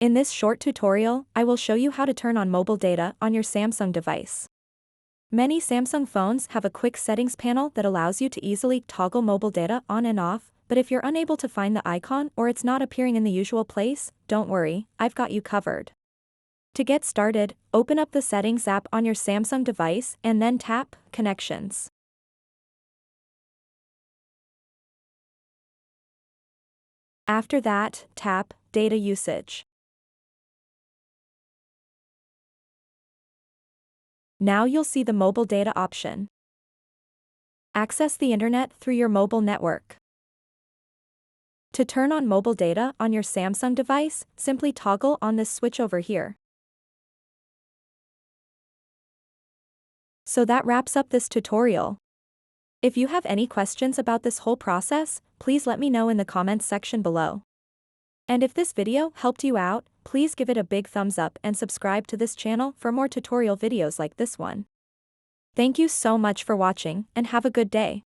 In this short tutorial, I will show you how to turn on mobile data on your Samsung device. Many Samsung phones have a quick settings panel that allows you to easily toggle mobile data on and off, but if you're unable to find the icon or it's not appearing in the usual place, don't worry, I've got you covered. To get started, open up the Settings app on your Samsung device and then tap Connections. After that, tap Data Usage. Now you'll see the mobile data option. Access the internet through your mobile network. To turn on mobile data on your Samsung device, simply toggle on this switch over here. So that wraps up this tutorial. If you have any questions about this whole process, please let me know in the comments section below. And if this video helped you out, please give it a big thumbs up and subscribe to this channel for more tutorial videos like this one. Thank you so much for watching and have a good day.